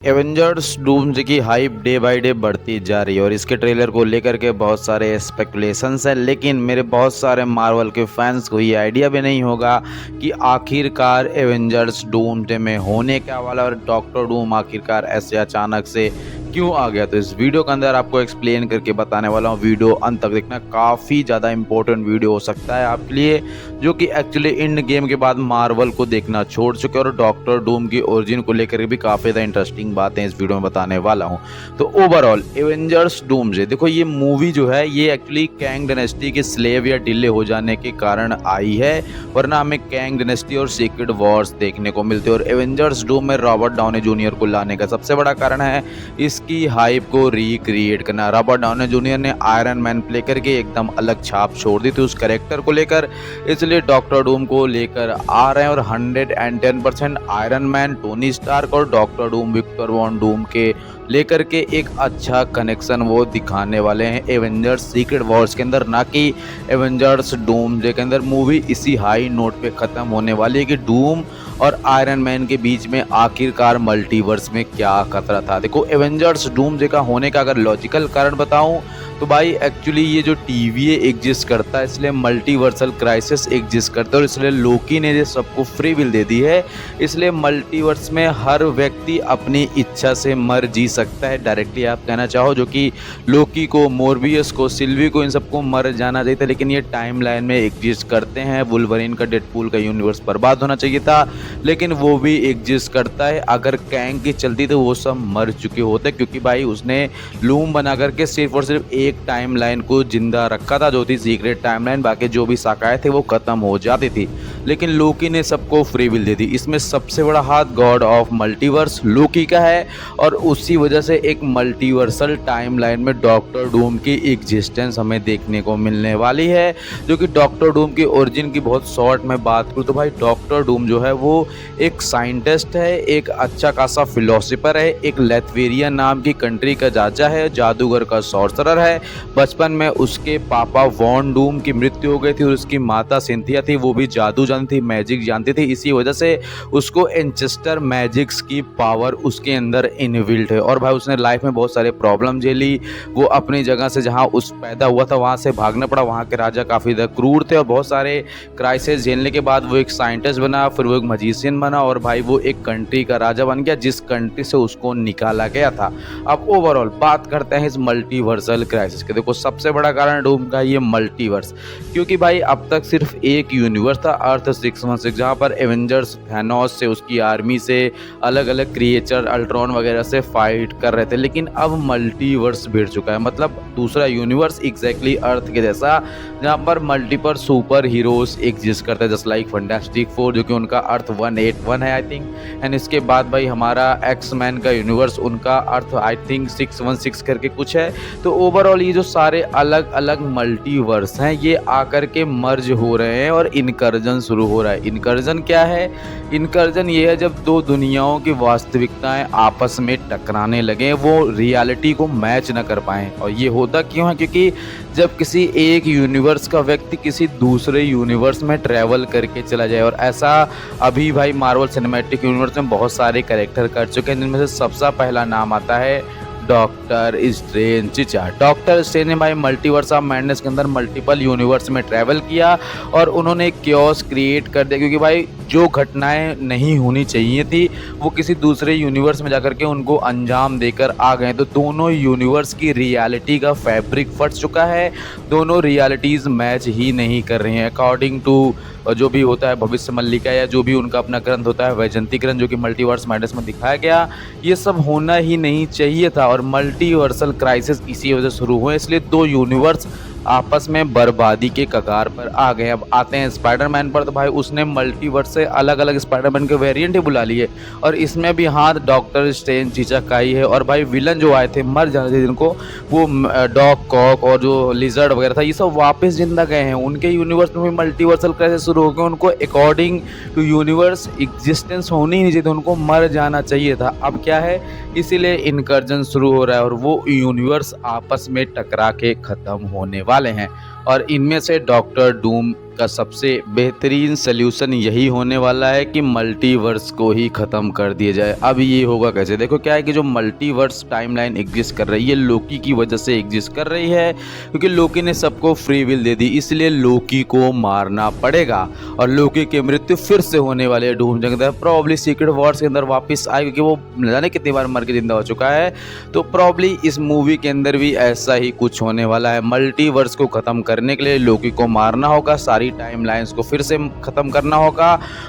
Avengers doomsday की hype day by day बढ़ती जा रही है और इसके ट्रेलर को लेकर के बहुत सारे स्पेकुलेशंस हैं। लेकिन मेरे बहुत सारे मार्वल के फैंस को ये आइडिया भी नहीं होगा कि आखिरकार एवेंजर्स डूम्सडे में होने क्या वाला और डॉक्टर डूम आखिरकार ऐसे अचानक से क्यों आ गया। तो इस वीडियो के अंदर आपको एक्सप्लेन करके बताने वाला हूँ। वीडियो अंत तक देखना, काफ़ी ज़्यादा इंपॉर्टेंट वीडियो हो सकता है आपके लिए, जो कि एक्चुअली इंड गेम के बाद मार्वल को देखना छोड़ चुके हैं और डॉक्टर डूम की ओरिजिन को लेकर भी काफ़ी ज़्यादा इंटरेस्टिंग बातें इस वीडियो में बताने वाला हूँ। तो ओवरऑल एवेंजर्स डूम्सडे देखो, ये मूवी जो है ये एक्चुअली कैंग डायनेस्टी के स्लेव या डिले हो जाने के कारण आई है, वरना हमें कैंग डायनेस्टी और सीक्रेट वॉर्स देखने को मिलते हैं। और एवेंजर्स डूम में रॉबर्ट डाउनी जूनियर को लाने का सबसे बड़ा कारण है इसकी हाइप को रिक्रिएट करना। रॉबर्ट डाउनी जूनियर ने आयरन मैन प्ले करके एकदम अलग छाप छोड़ दी थी उस कैरेक्टर को लेकर, इसलिए डॉक्टर डूम को लेकर आ रहे हैं और 110% आयरन मैन, टोनी स्टार्क और doctor Doom, Victor von Doom के लेकर के एक अच्छा कनेक्शन वो दिखाने वाले हैं एवेंजर्स सीक्रेट वॉर्स के अंदर, ना कि एवेंजर्स डूम्सडे के अंदर। मूवी इसी हाई नोट पे ख़त्म होने वाली है कि डूम और आयरन मैन के बीच में आखिरकार मल्टीवर्स में क्या खतरा था। देखो, एवेंजर्स डूम्सडे का होने का अगर लॉजिकल कारण बताऊं तो भाई एक्चुअली ये जो टीवीए एग्जिस्ट करता है, इसलिए मल्टीवर्सल क्राइसिस एग्जिस्ट करता है और इसलिए लोकी ने ये सबको फ्री विल दे दी है। इसलिए मल्टीवर्स में हर व्यक्ति अपनी इच्छा से मर जी सकता है, डायरेक्टली आप कहना चाहो, जो कि लोकी को, मोरबियस को, सिल्वी को, इन सबको मर जाना चाहिए था, लेकिन ये टाइम लाइन में एग्जिस्ट करते हैं। वुल्वरीन का, डेडपूल का यूनिवर्स बर्बाद होना चाहिए था, लेकिन वो भी एग्जिस्ट करता है। अगर कैंग की चलती तो वो सब मर चुके होते, क्योंकि भाई उसने लूम बना करके सिर्फ और सिर्फ एक टाइमलाइन को जिंदा रखा था, जो थी सीक्रेट टाइमलाइन। बाकी जो भी शाखाएं थे वो खत्म हो जाती थी, लेकिन लोकी ने सबको फ्री विल दे दी। इसमें सबसे बड़ा हाथ गॉड ऑफ मल्टीवर्स लोकी का है और उसी वजह से एक मल्टीवर्सल टाइमलाइन में डॉक्टर डूम की एग्जिस्टेंस हमें देखने को मिलने वाली है। जो कि डॉक्टर डूम की ओरिजिन की बहुत शॉर्ट में बात करूँ तो भाई डॉक्टर डूम जो है वो एक साइंटिस्ट है, एक अच्छा खासा फिलोसोफर है, एक लेथवेरिया नाम की कंट्री का राजा है, जादूगर का सॉर्सरर है। बचपन में उसके पापा वॉन डूम की मृत्यु हो गई थी और उसकी माता सिंथिया थी, वो भी जादू जानती थी, मैजिक जानती थी। इसी वजह से उसको एंचेस्टर मैजिक्स की पावर उसके अंदर इनबिल्ट है। और भाई उसने लाइफ में बहुत सारे प्रॉब्लम झेली। वो अपनी जगह से जहाँ उस पैदा हुआ था वहाँ से भागना पड़ा, वहाँ के राजा काफ़ी ज़्यादा क्रूर थे और बहुत सारे क्राइसिस झेलने के बाद वो एक साइंटिस्ट बना, फिर वो एक मजीशियन बना और भाई वो एक कंट्री का राजा बन गया जिस कंट्री से उसको निकाला गया था। अब ओवरऑल बात करते हैं इस मल्टीवर्सल क्राइसिस के। देखो, सबसे बड़ा कारण डूम का ये मल्टीवर्स, क्योंकि भाई अब तक सिर्फ एक यूनिवर्स था, अर्थ 616, जहाँ पर एवेंजर्स थैनोस से, उसकी आर्मी से, अलग अलग क्रिएचर अल्ट्रॉन वगैरह से फाइट कर रहे थे। लेकिन अब मल्टीवर्स भिड़ चुका है, मतलब दूसरा यूनिवर्स एग्जैक्टली अर्थ के जैसा, जहाँ पर मल्टीपल सुपर हीरोज एग्जिस्ट करते हैं, जस्ट लाइक फैंटास्टिक फोर, जो कि उनका अर्थ 181 है आई थिंक। एंड इसके बाद भाई हमारा एक्स मैन का यूनिवर्स, उनका अर्थ आई थिंक 616 करके कुछ है। तो ओवरऑल ये जो सारे अलग अलग मल्टीवर्स हैं ये आकर के मर्ज हो रहे हैं और इनकर्जन शुरू हो रहा है। इनकर्जन क्या है? इनकर्जन ये है जब दो दुनियाओं की वास्तविकताएं आपस में टकराने लगे, वो रियलिटी को मैच न कर पाएं। और ये होता क्यों है? क्योंकि जब किसी एक यूनिवर्स का व्यक्ति किसी दूसरे यूनिवर्स में ट्रैवल करके चला जाए, और ऐसा अभी भाई मार्वल सिनेमैटिक यूनिवर्स में बहुत सारे कैरेक्टर कर चुके हैं, जिनमें से सबसे पहला नाम आता है डॉक्टर स्ट्रेंज। चीचा डॉक्टर स्ट्रेंज ने भाई मल्टीवर्स ऑफ मैडनेस के अंदर मल्टीपल यूनिवर्स में ट्रैवल किया और उन्होंने क्योस क्रिएट कर दिया, क्योंकि भाई जो घटनाएं नहीं होनी चाहिए थी वो किसी दूसरे यूनिवर्स में जाकर के उनको अंजाम देकर आ गए। तो दोनों यूनिवर्स की रियलिटी का फैब्रिक फट चुका है, दोनों रियलिटीज़ मैच ही नहीं कर रही हैं अकॉर्डिंग टू जो भी होता है भविष्य मल्लिका या जो भी उनका अपना ग्रंथ होता है वैजंती ग्रंथ, जो कि मल्टीवर्स मैडनेस में दिखाया गया। ये सब होना ही नहीं चाहिए था और मल्टीवर्सल क्राइसिस इसी वजह से शुरू हुए, इसलिए दो यूनिवर्स आपस में बर्बादी के कगार पर आ गए। अब आते हैं स्पाइडरमैन पर, तो भाई उसने मल्टीवर्स से अलग अलग स्पाइडरमैन के वेरिएंट ही बुला लिए और इसमें भी हाथ डॉक्टर स्ट्रेंज चीचा का ही है। और भाई विलन जो आए थे मर जाने थे जिनको, वो डॉग कॉक और जो लिजर्ड वगैरह था, ये सब वापस जिंदा गए हैं। उनके यूनिवर्स में भी मल्टीवर्सल क्राइसिस शुरू हो गए, उनको अकॉर्डिंग टू यूनिवर्स एग्जिस्टेंस होनी ही नहीं चाहिए, उनको मर जाना चाहिए था। अब क्या है, इसीलिए इनकर्जन शुरू हो रहा है और वो यूनिवर्स आपस में टकरा के ख़त्म होने वाले हैं और इनमें से डॉक्टर डूम का सबसे बेहतरीन सल्यूशन यही होने वाला है कि मल्टीवर्स को ही ख़त्म कर दिया जाए। अब ये होगा कैसे? देखो क्या है कि जो मल्टीवर्स टाइमलाइन एग्जिस्ट कर रही है लोकी की वजह से एग्जिस्ट कर रही है, क्योंकि लोकी ने सबको फ्री विल दे दी, इसलिए लोकी को मारना पड़ेगा और लोकी की मृत्यु फिर से होने वाली है डूम जंग प्रॉब्ली सीक्रेट वॉर्स के अंदर वापस आए, क्योंकि वो न जाने कितनी बार मर के जिंदा हो चुका है। तो प्रॉब्ली इस मूवी के अंदर भी ऐसा ही कुछ होने वाला है। मल्टीवर्स को ख़त्म करने के लिए लोकी को मारना होगा, सारी टाइमलाइंस को फिर से ख़त्म करना होगा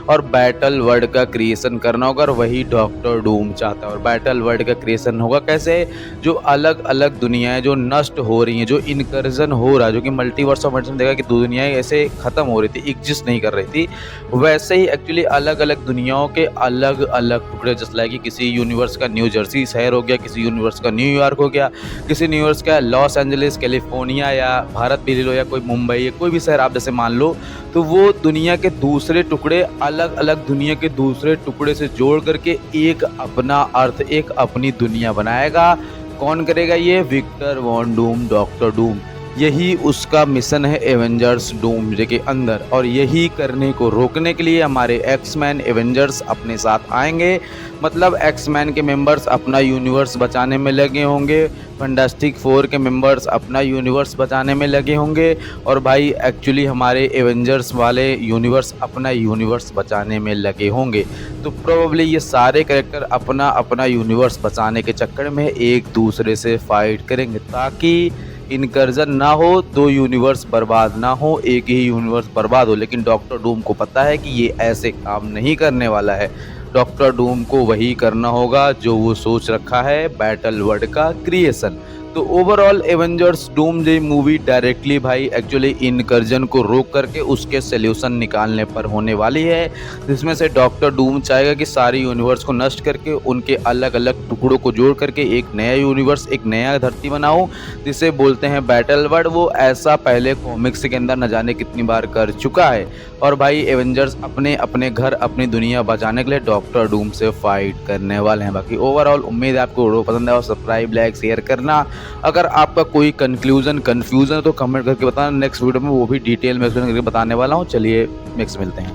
और बैटल वर्ल्ड का क्रिएशन करना होगा, और वही डॉक्टर डूम चाहता है। और बैटल वर्ल्ड का क्रिएशन होगा कैसे? जो अलग अलग दुनियाएं जो नष्ट हो रही हैं, जो इनकर्जन हो रहा है, जो कि मल्टीवर्स ऑफ मल्टीवर्स देखा कि दो दुनियाएं ऐसे ख़त्म हो रही थी, एग्जिस्ट नहीं कर रही थी, वैसे ही एक्चुअली अलग अलग दुनियाओं के अलग अलग टुकड़े, जस्ट लाइक कि किसी यूनिवर्स का न्यू जर्सी शहर हो गया, किसी यूनिवर्स का न्यूयॉर्क हो गया, किसी यूनिवर्स का लॉस एंजलिस कैलिफोर्निया या भारत भी ले लो, या कोई मुंबई या कोई भी शहर आप जैसे मान लो, तो वो दुनिया के दूसरे टुकड़े अलग अलग दुनिया के दूसरे टुकड़े से जोड़ करके एक अपना अर्थ, एक अपनी दुनिया बनाएगा। कौन करेगा ये? Victor von Doom, doctor Doom. यही उसका मिशन है एवेंजर्स डूमसडे के अंदर, और यही करने को रोकने के लिए हमारे एक्समैन एवेंजर्स अपने साथ आएंगे। मतलब एक्समैन के मेंबर्स अपना यूनिवर्स बचाने में लगे होंगे, फैंटास्टिक फोर के मेंबर्स अपना यूनिवर्स बचाने में लगे होंगे, और भाई एक्चुअली हमारे एवेंजर्स वाले यूनिवर्स अपना यूनिवर्स बचाने में लगे होंगे। तो प्रोबेबली ये सारे कैरेक्टर अपना अपना यूनिवर्स बचाने के चक्कर में एक दूसरे से फाइट करेंगे, ताकि इनकर्जन ना हो, दो यूनिवर्स बर्बाद ना हो, एक ही यूनिवर्स बर्बाद हो। लेकिन डॉक्टर डूम को पता है कि ये ऐसे काम नहीं करने वाला है। डॉक्टर डूम को वही करना होगा जो वो सोच रखा है, बैटल वर्ल्ड का क्रिएशन। तो overall Avengers Doomsday movie directly भाई एक्चुअली इनकर्जन को रोक करके उसके सल्यूशन निकालने पर होने वाली है, जिसमें से डॉक्टर डूम चाहेगा कि सारी यूनिवर्स को नष्ट करके उनके अलग अलग टुकड़ों को जोड़ करके एक नया यूनिवर्स, एक नया धरती बनाओ, जिसे बोलते हैं बैटल वर्ल्ड। वो ऐसा पहले कॉमिक्स के अंदर न जाने कितनी बार कर चुका है। और भाई एवेंजर्स अपने अपने घर, अपनी दुनिया बचाने के लिए डॉक्टर डूम से फाइट करने वाले हैं। बाकी ओवरऑल उम्मीद है आपको वीडियो पसंद है, और सब्सक्राइब, लाइक, शेयर करना। अगर आपका कोई कन्फ्यूज़न है तो कमेंट करके बताना, नेक्स्ट वीडियो में वो भी डिटेल में एक्सप्लेन करके बताने वाला हूँ। चलिए नेक्स्ट मिलते हैं।